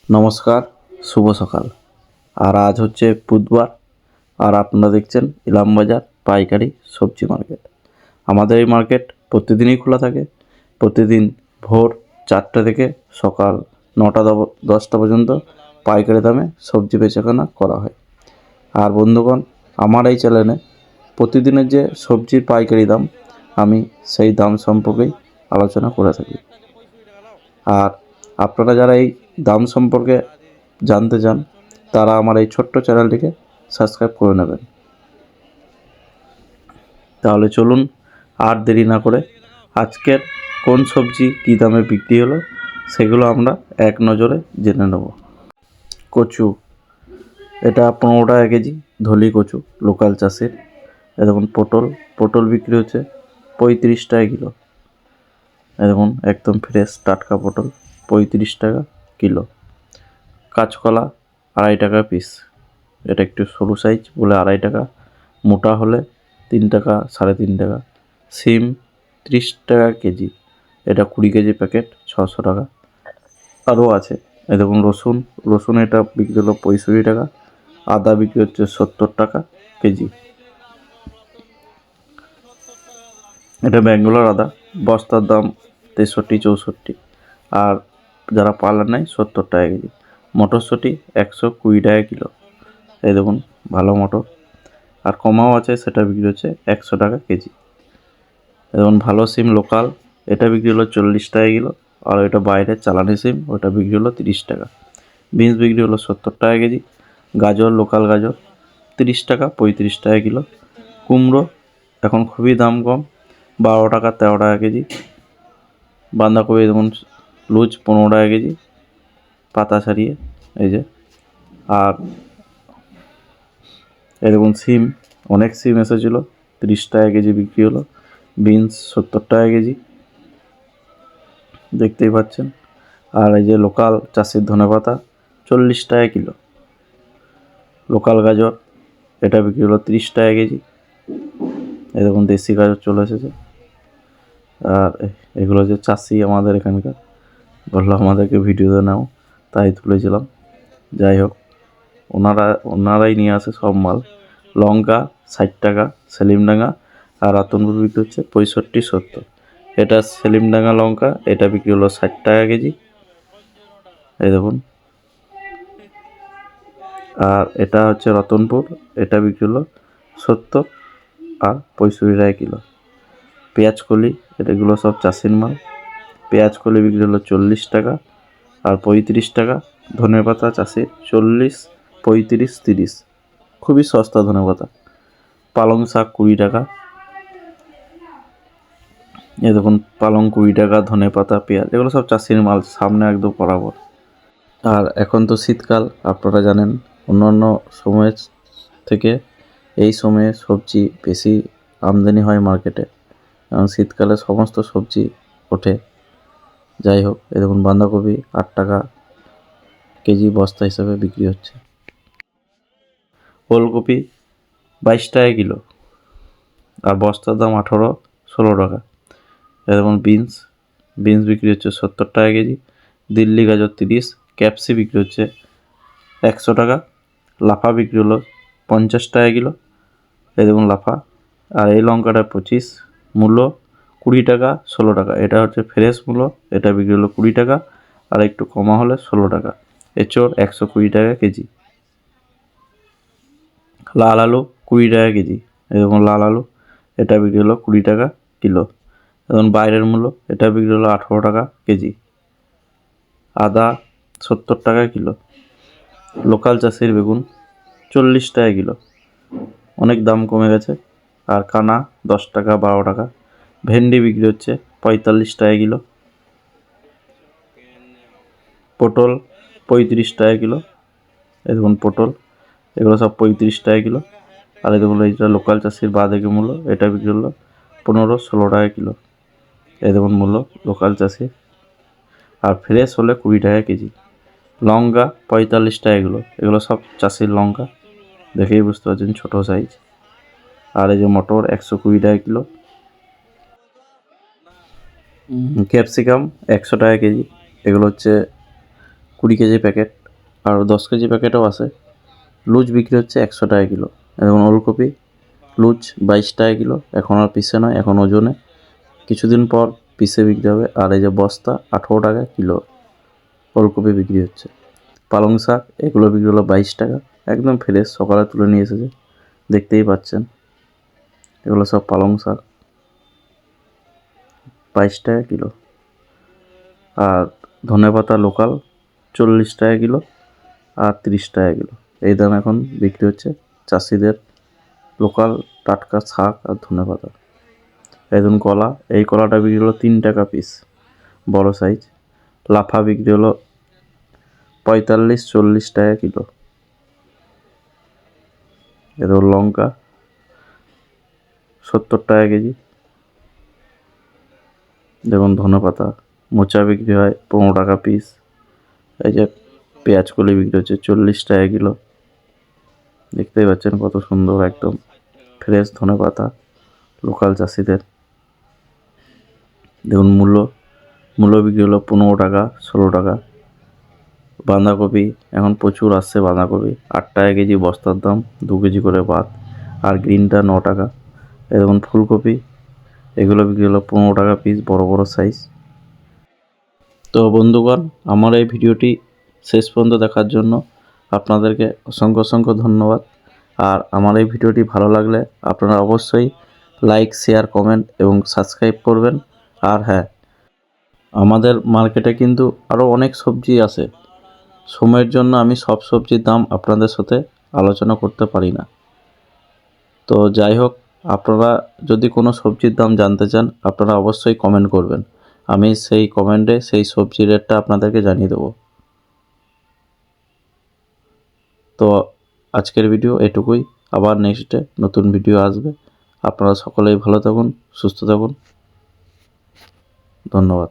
নমস্কার, শুভ সকাল। আর আজ হচ্ছে বুধবার, আর আপনারা দেখছেন ইলামবাজার পাইকারি সবজি মার্কেট। আমাদের এই মার্কেট প্রতিদিনই খোলা থাকে। প্রতিদিন ভোর 4টে থেকে সকাল 9টা 10টা পর্যন্ত পাইকারি দামে সবজি বেচাকেনা করা হয়। আর বন্ধুগণ, আমার এই চ্যানেলে প্রতিদিনের যে সবজির পাইকারি দাম, আমি সেই দাম সম্পর্কেই আলোচনা করে থাকি। আর আপনারা যারা এই দাম সম্পর্কে জানতে চান, তারা আমার এই ছোট্ট চ্যানেলটিকে সাবস্ক্রাইব করে নেবেন। তাহলে চলুন আর দেরি না করে আজকের কোন সবজি কী দামে বিক্রি হলো সেগুলো আমরা এক নজরে জেনে নেব। কচু, এটা 15 টাকা কেজি, ধলি কচু, লোকাল চাষের। দেখুন পটল বিক্রি হচ্ছে 35 টাকা কিলো। দেখুন একদম ফ্রেশ টাটকা পটল 35 টাকা কিলো। কাঁচকলা 2.5 টাকা পিস, এটা একটু সরু সাইজ বলে 2.5 টাকা, মোটা হলে 3 টাকা 3.5 টাকা। সিম 30 টাকা কেজি, এটা 20 কেজি প্যাকেট 600 টাকা। আরও আছে, এই দেখুন রসুন এটা বিক্রি হলো 65 টাকা। আদা বিক্রি হচ্ছে 70 টাকা কেজি। এটা ব্যাঙ্গালোর আদা, বস্তার দাম 63-64, আর যারা পালার নেয় 70 টাকা কেজি। মটরশুঁটি 120 টাকা কিলো, এই দেখুন ভালো মটর। আর কমাও আছে, সেটা বিক্রি হচ্ছে 100 টাকা কেজি। দেখুন ভালো সিম লোকাল, এটা বিক্রি হলো 40 টাকা কিলো। আর এটা বাইরের চালানি সিম, ওটা বিক্রি হলো 30 টাকা। বিনস বিক্রি হলো 70 টাকা কেজি। গাজর লোকাল গাজর 30 টাকা 35 টাকা কিলো। কুমড়ো এখন খুবই দাম কম, 12 টাকা 13 টাকা কেজি। বাঁধাকপি দেখুন লুজ 15 টাকা কেজি, পাতা ছাড়িয়ে, এই যে। আর এই দেখুন সিম, অনেক সিম এসেছিলো, 30 টাকা কেজি বিক্রি হলো। বিনস 70 টাকা কেজি, দেখতেই পাচ্ছেন। আর এই যে লোকাল চাষের ধনেপাতা 40 টাকা কিলো। লোকাল গাজর, এটা বিক্রি হলো 30 টাকা কেজি। এই দেখুন দেশি গাজর চলে এসেছে। আর এগুলো যে চাষি আমাদের এখানকার, বললো আমাদেরকে ভিডিওতে নাও, তাই তুলেছিলাম। যাই হোক, ওনারাই নিয়ে আসে সব মাল। লঙ্কা 60 টাকা সেলিমডাঙ্গা, আর রতনপুর বিক্রি হচ্ছে 65-70। এটা সেলিমডাঙ্গা লঙ্কা, এটা বিক্রি হলো 60 টাকা কেজি, এই দেখুন। আর এটা হচ্ছে রতনপুর, এটা বিক্রি হলো 70 আর 65 টাকা কিলো। পেঁয়াজকলি, এগুলো সব চাষির মাল। পেঁয়াজকলি বিক্রি হলো 40 টাকা আর 35 টাকা। ধনেপাতা চাষির 40, 35, 30, খুবই সস্তা ধনেপাতা। পালং শাক 20 টাকা, এই দেখুন পালং 20 টাকা, ধনেপাতা, পেঁয়াজ, এগুলো সব চাষির মাল, সামনে একদম বরাবর। আর এখন তো শীতকাল, আপনারা জানেন, অন্যান্য সময়ের থেকে এই সময়ে সবজি বেশি আমদানি হয় মার্কেটে, কারণ শীতকালে সমস্ত সবজি ওঠে। যাই হোক, এই দেখুন বাঁধাকপি 8 টাকা কেজি বস্তা হিসাবে বিক্রি হচ্ছে। ওলকপি 22 টাকা কিলো, আর বস্তার দাম 18-16 টাকা। এই দেখুন বিনস বিক্রি হচ্ছে 70 টাকা কেজি। দিল্লি গাজর 30, ক্যাপসি বিক্রি হচ্ছে 100 টাকা। লাফা বিক্রি হলো 50 টাকা কিলো, এই দেখুন লাফা। আর এই লঙ্কাটা 25, মূল্য 20 টাকা 16 টাকা। এটা হচ্ছে ফ্রেশ মূল্য, এটা বিক্রি হলো 20 টাকা, আর একটু কমা হলে 16 টাকা। এঁচোড় 120 টাকা কেজি। লাল আলু 20 টাকা কেজি, এই দেখুন লাল আলু, এটা বিক্রি হলো 20 টাকা কিলো। এখন বাইরের মূল্য, এটা বিক্রি হলো 18 টাকা কেজি। আদা 70 টাকা কিলো। লোকাল চাষের বেগুন 40 টাকা কিলো, অনেক দাম কমে গেছে। আর কানা 10 টাকা 12 টাকা। ভেন্ডি বিক্রি হচ্ছে 45 টাকা কিলো। পটল 35 টাকা কিলো, এই দেখুন পটল, এগুলো সব 35 টাকা কিলো। আর এই দেখুন এইটা লোকাল চাষির বাদেকি মূল্য, এটা বিক্রি হলো 15-16 টাকা কিলো, এই দেখুন মূল্য লোকাল চাষির। আর ফ্রেশ হলে 20 টাকা কেজি। লঙ্কা 45 টাকা কিলো, এগুলো সব চাষির লঙ্কা, দেখেই বুঝতে পারছেন ছোটো সাইজ। আর এই যে মটর 120 টাকা কিলো। ক্যাপসিকাম 100 টাকা কেজি, এগুলো হচ্ছে 20 কেজি প্যাকেট আর 10 কেজি প্যাকেটও আছে। লুজ বিক্রি হচ্ছে 100 টাকা কিলো। এবং ওলকপি লুজ 22 টাকা কিলো, এখন আর পিসে নয়, এখন ওজনে। কিছুদিন পর পিসে বিক্রি হবে। আর এই যে বস্তা 18 টাকা কিলো ওলকপি বিক্রি হচ্ছে। পালং শাক এগুলো বিক্রি হলো 22 টাকা, একদম ফ্রেশ, সকালে তুলে নিয়ে এসেছে, দেখতেই পাচ্ছেন। এগুলো সব পালং শাক, 22 টাকা কিলো। আর ধনেপাতা লোকাল 40 টাকা কিলো আর 30 টাকা কিলো। এই দাম এখন বিক্রি হচ্ছে চাষিদের লোকাল টাটকা শাক আর ধনেপাতা। এই ধরুন কলা, এই কলাটা বিক্রি হলো 3 টাকা পিস, বড় সাইজ। লাফা বিক্রি হলো 45-40 টাকা কিলো। এদের লঙ্কা 70 টাকা কেজি। দেখুন ধনেপাতা মোচা বিক্রি হয় 15 টাকা পিস। এই যে পেঁয়াজ কলি বিক্রি হচ্ছে 40 টাকা কিলো। দেখতেই পাচ্ছেন কত সুন্দর একদম ফ্রেশ ধনেপাতা লোকাল চাষিদের। দেখুন মূলো বিক্রি হলো 15 টাকা 16 টাকা। বাঁধাকপি এখন প্রচুর আসছে, বাঁধাকপি 8 টাকা কেজি বস্তার দাম, 2 কেজি করে বাদ। আর গ্রিনটা 9 টাকা। দেখুন ফুলকপি এগুলো বিক্রি হলো 15 টাকা পিস, বড় বড় সাইজ। তো বন্ধুগণ, আমার এই ভিডিওটি শেষ পর্যন্ত দেখার জন্য আপনাদেরকে অসংখ্য অসংখ্য ধন্যবাদ। আর আমার এই ভিডিওটি ভালো লাগলে আপনারা অবশ্যই লাইক, শেয়ার, কমেন্ট এবং সাবস্ক্রাইব করবেন। আর হ্যাঁ, আমাদের মার্কেটে কিন্তু আরও অনেক সবজি আছে। সময়ের জন্য আমি সব সবজির দাম আপনাদের সাথে আলোচনা করতে পারি না। তো যাই হোক, আপনারা যদি কোনো সবজির দাম জানতে চান আপনারা অবশ্যই কমেন্ট করবেন, আমি সেই কমেন্টে সেই সবজির রেটটা আপনাদেরকে জানিয়ে দেবো। তো আজকের ভিডিও এটুকুই, আবার নেক্সটে নতুন ভিডিও আসবে। আপনারা সকলেই ভালো থাকুন, সুস্থ থাকুন, ধন্যবাদ।